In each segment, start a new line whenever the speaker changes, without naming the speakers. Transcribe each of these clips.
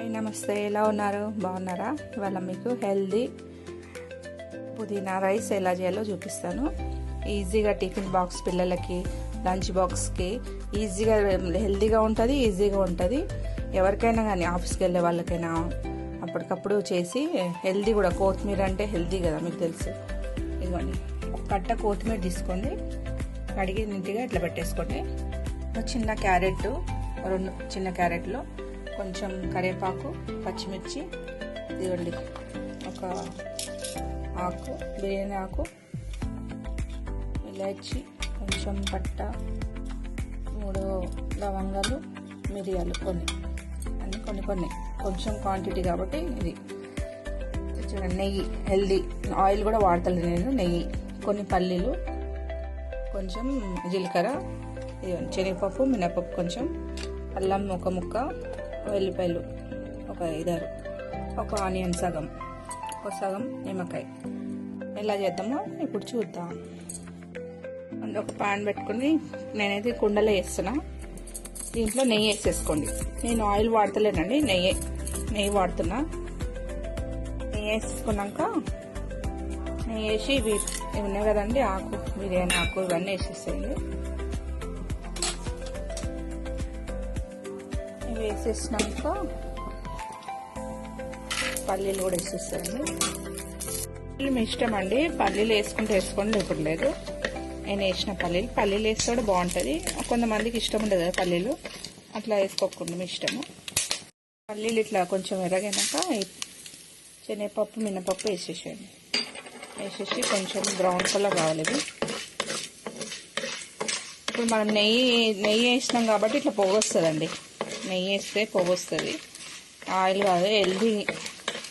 నమస్తే, ఎలా ఉన్నారు? బాగున్నారా? ఇవాళ మీకు హెల్దీ పుదీనా రైస్ ఎలా చేయాలో చూపిస్తాను. ఈజీగా టిఫిన్ బాక్స్ పిల్లలకి, లంచ్ బాక్స్కి ఈజీగా హెల్దీగా ఉంటుంది, ఈజీగా ఉంటుంది. ఎవరికైనా కానీ ఆఫీస్కి వెళ్ళే వాళ్ళకైనా అప్పటికప్పుడు చేసి హెల్దీ కూడా. కొత్తిమీర అంటే హెల్దీ కదా, మీకు తెలుసు. ఇదిగోండి, ఒక కట్ట కొత్తిమీర తీసుకోండి, కడిగి నీట్గా ఇట్లా పెట్టేసుకోండి. ఒక చిన్న క్యారెట్, 2 చిన్న క్యారెట్లు, కొంచెం కరివేపాకు, పచ్చిమిర్చి, ఇదిగోండి ఒక ఆకు, బిర్యానీ ఆకు, ఇలాచి, కొంచెం పట్ట, 3 లవంగాలు, మిరియాలు కొన్ని కొంచెం క్వాంటిటీ కాబట్టి ఇది. నెయ్యి, హెల్దీ ఆయిల్ కూడా వాడతాను నేను. నెయ్యి, కొన్ని పల్లీలు, కొంచెం జీలకర్ర, శనగపప్పు, మినపప్పు కొంచెం, అల్లం ఒక ముక్క, వెల్లిపాయలు ఒక 5-6, ఒక ఆనియన్ సగం నిమ్మకాయ. ఎలా చేద్దామో ఇప్పుడు చూద్దాం. ఒక పాన్ పెట్టుకుని, నేనైతే కుండలో వేస్తున్నా. దీంట్లో నెయ్యి వేసేసుకోండి. నేను ఆయిల్ వాడతలేనండి, నెయ్యి వాడుతున్నా. నెయ్యి వేసుకున్నాక, నెయ్యి వేసి ఇవి ఉన్నాయి కదండి, ఆకు, బిర్యానీ ఆకు, ఇవన్నీ వేసేసేయండి. వేసేసినాక పల్లీలు కూడా వేసేస్తారండి. మీ ఇష్టం అండి, పల్లీలు వేసుకుంటే వేసుకోండి, లేకపోతే లేదు. నేను వేసిన పల్లీలు వేస్తే కూడా బాగుంటుంది. కొంతమందికి ఇష్టం ఉండదు కదా పల్లీలు, అట్లా వేసుకోకుండా మీ ఇష్టము. పల్లీలు ఇట్లా కొంచెం ఎర్రగైనాక శనగపప్పు, మినపప్పు వేసేసేయండి. వేసేసి కొంచెం బ్రౌన్ కలర్ కావాలి ఇది. ఇప్పుడు మనం నెయ్యి వేసినాం కాబట్టి ఇట్లా పొగ వస్తుందండి. నెయ్యి వేస్తే పొగ వస్తుంది, ఆయిల్ కాదు.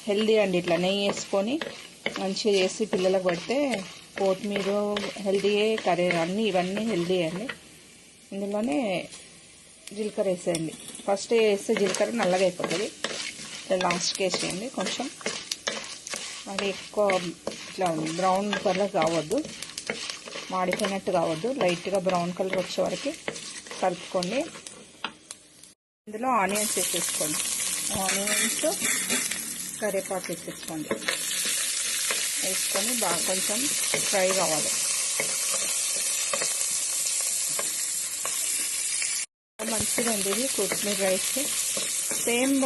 హెల్దీ అండి. ఇట్లా నెయ్యి వేసుకొని మంచిగా చేసి పిల్లలకు పెడితే, కొత్తిమీర హెల్దీయే, కర్రీ ఇవన్నీ హెల్దీ అండి. ఇందులోనే జీలకర్ర వేసేయండి. ఫస్ట్ వేస్తే జీలకర్ర నల్లగా అయిపోతుంది, లాస్ట్కి వేసేయండి. కొంచెం మరి ఎక్కువ ఇట్లా బ్రౌన్ కలర్ కావద్దు, మాడిపోయినట్టు కావద్దు, లైట్గా బ్రౌన్ కలర్ వచ్చే వరకు కలుపుకోండి. ఇందులో ఆనియన్స్ వేసేసుకోండి. ఆనియన్స్, కరివేపాకు వేసేసుకోండి. వేసుకొని బాగా కొంచెం ఫ్రై కావాలి. మంచిదండి ఇది కొత్తిమీర రైస్. సేమ్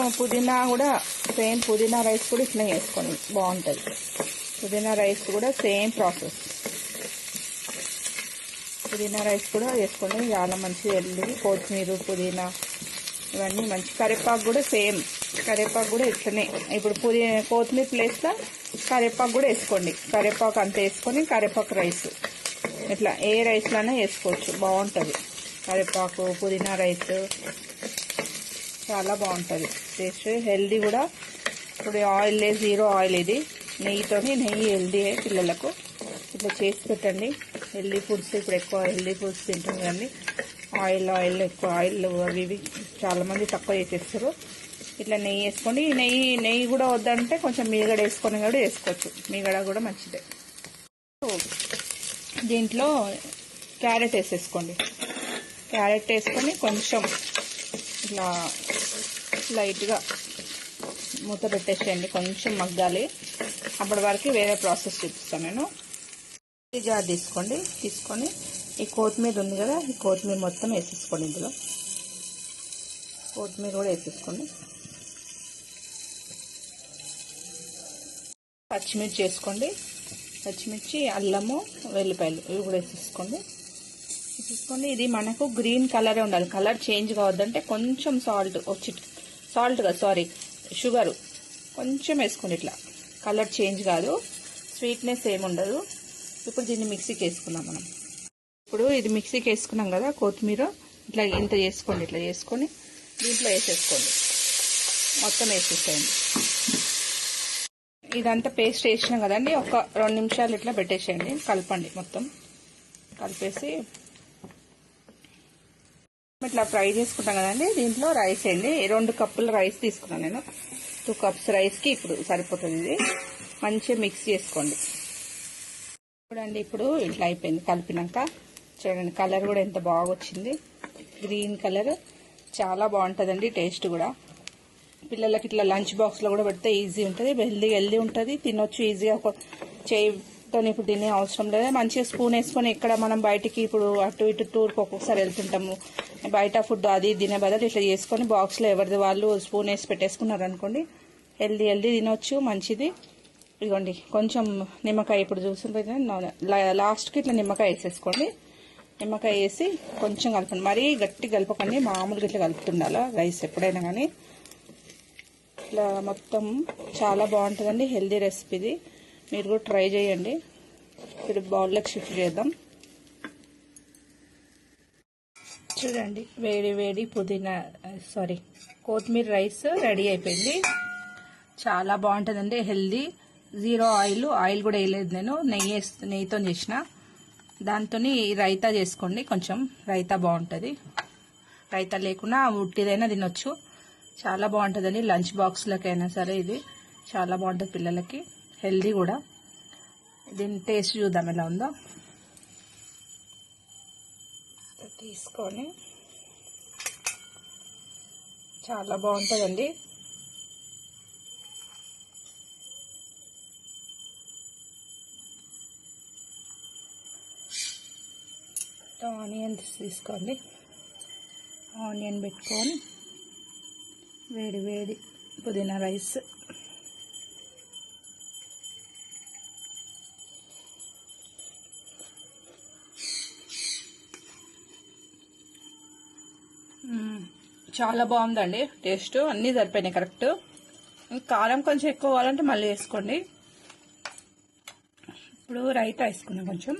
పుదీనా రైస్ కూడా ఇట్లా వేసుకోండి, బాగుంటుంది. పుదీనా రైస్ కూడా సేమ్ ప్రాసెస్. పుదీనా రైస్ కూడా వేసుకోండి, చాలా మంచిగా వెళ్ళి. కొత్తిమీర, పుదీనా ఇవన్నీ మంచి. కరివేపాకు కూడా సేమ్, కరివేపాకు కూడా ఇట్లనే. ఇప్పుడు కొత్తిమీర ప్లేస్లో కరివేపాకు కూడా వేసుకోండి. కరివేపాకు అంత వేసుకొని కరివేపాకు రైస్ ఇట్లా ఏ రైస్లోనే వేసుకోవచ్చు, బాగుంటుంది. కరివేపాకు, పుదీనా రైస్ చాలా బాగుంటుంది టేస్ట్, హెల్దీ కూడా. ఇప్పుడు ఆయిల్ లేదు, 0 ఆయిల్ ఇది. నెయ్యి హెల్దీ పిల్లలకు. ఇట్లా చేసి పెట్టండి. హెల్దీ ఫుడ్స్ ఇప్పుడు ఎక్కువ హెల్దీ ఫుడ్స్ తింటాం కదండి. ఆయిల్ ఎక్కువ, ఆయిల్ అవి చాలామంది తక్కువ చేసేస్తారు. ఇట్లా నెయ్యి వేసుకోండి. నెయ్యి కూడా వద్దంటే కొంచెం మీగడ వేసుకొని కూడా వేసుకోవచ్చు, మీగడ కూడా మంచిదే. దీంట్లో క్యారెట్ వేసేసుకోండి. క్యారెట్ వేసుకొని కొంచెం ఇట్లా లైట్గా మూత పెట్టేసేయండి, కొంచెం మగ్గాలి. అప్పటి వరకు వేరే ప్రాసెస్ చూపిస్తాను నేను. ఈ జార్ తీసుకొని ఈ కొత్తిమీర ఉంది కదా, ఈ కొత్తిమీర మొత్తం వేసేసుకోండి. ఇందులో కొత్తిమీర కూడా వేసేసుకోండి. పచ్చిమిర్చి వేసుకోండి. పచ్చిమిర్చి, అల్లము, వెల్లిపాయలు ఇవి కూడా వేసేసుకోండి. ఇది మనకు గ్రీన్ కలరే ఉండాలి, కలర్ చేంజ్ కావద్దంటే కొంచెం షుగరు కొంచెం వేసుకోండి. ఇట్లా కలర్ చేంజ్ కాదు, స్వీట్నెస్ ఏముండదు. ఇప్పుడు దీన్ని మిక్సీకి వేసుకుందాం మనం. ఇప్పుడు ఇది మిక్సీకి వేసుకున్నాం కదా, కొత్తిమీర ఇట్లా ఇంత చేసుకోండి. ఇట్లా చేసుకొని దీంట్లో వేసేసుకోండి, మొత్తం వేసేసేయండి. ఇదంతా పేస్ట్ వేసినాం కదండి, ఒక 2 నిమిషాలు ఇట్లా పెట్టేసేయండి. కలపండి, మొత్తం కలిపేసి ఇట్లా ఫ్రై చేసుకుంటాం కదండి. దీంట్లో రైస్ వేయండి. 2 కప్పుల రైస్ తీసుకున్నాను నేను. 2 కప్స్ రైస్కి ఇప్పుడు సరిపోతుంది. ఇది మంచిగా మిక్స్ చేసుకోండి. చూడండి, ఇప్పుడు ఇట్లా అయిపోయింది. కలిపినాక చూడండి, కలర్ కూడా ఎంత బాగా వచ్చింది, గ్రీన్ కలర్. చాలా బాగుంటుందండి టేస్ట్ కూడా. పిల్లలకి ఇట్లా లంచ్ బాక్స్లో కూడా పెడితే ఈజీ ఉంటుంది, హెల్దీ ఉంటుంది, తినొచ్చు ఈజీగా. చేయితో ఇప్పుడు తినే అవసరం లేదు. మంచిగా స్పూన్ వేసుకొని ఇక్కడ మనం బయటికి ఇప్పుడు అటు ఇటు టూర్కి ఒక్కొక్కసారి వెళ్తుంటాము, బయట ఫుడ్ అది తినే బదులు ఇట్లా చేసుకొని బాక్స్లో ఎవరిది వాళ్ళు స్పూన్ వేసి పెట్టేసుకున్నారు అనుకోండి, హెల్దీ తినొచ్చు, మంచిది. ఇదిగోండి కొంచెం నిమ్మకాయ ఇప్పుడు చూస్తుంటే లాస్ట్కి ఇట్లా నిమ్మకాయ వేసేసుకోండి. నిమ్మకాయ వేసి కొంచెం కలపండి, మరీ గట్టి కలపకండి, మామూలుగా ఇట్లా కలుపుతుండాల రైస్ ఎప్పుడైనా కానీ. ఇట్లా మొత్తం చాలా బాగుంటుందండి, హెల్దీ రెసిపీ ఇది, మీరు కూడా ట్రై చేయండి. ఇప్పుడు బౌల్లోకి షిఫ్ట్ చేద్దాం. చూడండి వేడి పుదీనా కొత్తిమీర రైస్ రెడీ అయిపోయింది. చాలా బాగుంటుందండి, హెల్దీ, జీరో ఆయిల్ కూడా వేయలేదు నేను, నెయ్యితో చేసిన. దాంతో రైతా చేసుకోండి, కొంచెం రైతా బాగుంటుంది. రైతా లేకుండా ఉట్టిదైనా తినొచ్చు, చాలా బాగుంటుందండి. లంచ్ బాక్స్లకైనా సరే ఇది చాలా బాగుంటుంది, పిల్లలకి హెల్దీ కూడా. దీని టేస్ట్ చూద్దాం ఎలా ఉందో. తీసుకొని చాలా బాగుంటుందండి. ఆనియన్స్ తీసుకోండి, ఆనియన్ పెట్టుకొని వేడి పుదీనా రైస్. చాలా బాగుందండి టేస్ట్, అన్నీ సరిపోయినాయి కరెక్ట్. కారం కొంచెం ఎక్కువ కావాలంటే మళ్ళీ వేసుకోండి. ఇప్పుడు రైతా వేసుకున్నాం కొంచెం,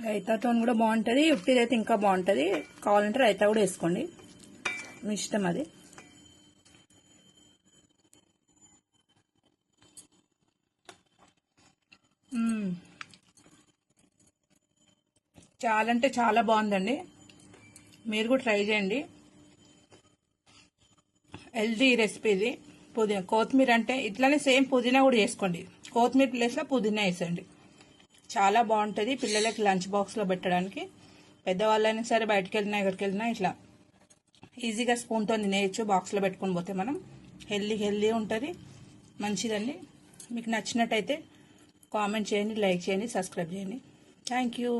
రైతాతో కూడా బాగుంటుంది, ఉట్టిదైతే ఇంకా బాగుంటుంది. కావాలంటే రైతా కూడా వేసుకోండి, మీ ఇష్టం అది. చాలా అంటే చాలా బాగుందండి, మీరు కూడా ట్రై చేయండి. హెల్దీ రెసిపీ ఇది. కొత్తిమీర అంటే ఇట్లానే సేమ్ పుదీనా కూడా చేసుకోండి, కొత్తిమీర ప్లేస్లో పుదీనా వేసండి, చాలా బాగుంటుంది పిల్లలకి లంచ్ బాక్స్లో పెట్టడానికి. పెద్దవాళ్ళైనా సరే బయటకు వెళ్ళినా ఎక్కడికి వెళ్ళినా ఇట్లా ఈజీగా స్పూన్తో తినేయచ్చు, బాక్స్లో పెట్టుకొని పోతే మనం. హెల్దీ ఉంటుంది, మంచిదండి. మీకు నచ్చినట్టయితే కామెంట్ చేయండి, లైక్ చేయండి, సబ్స్క్రైబ్ చేయండి. Thank you.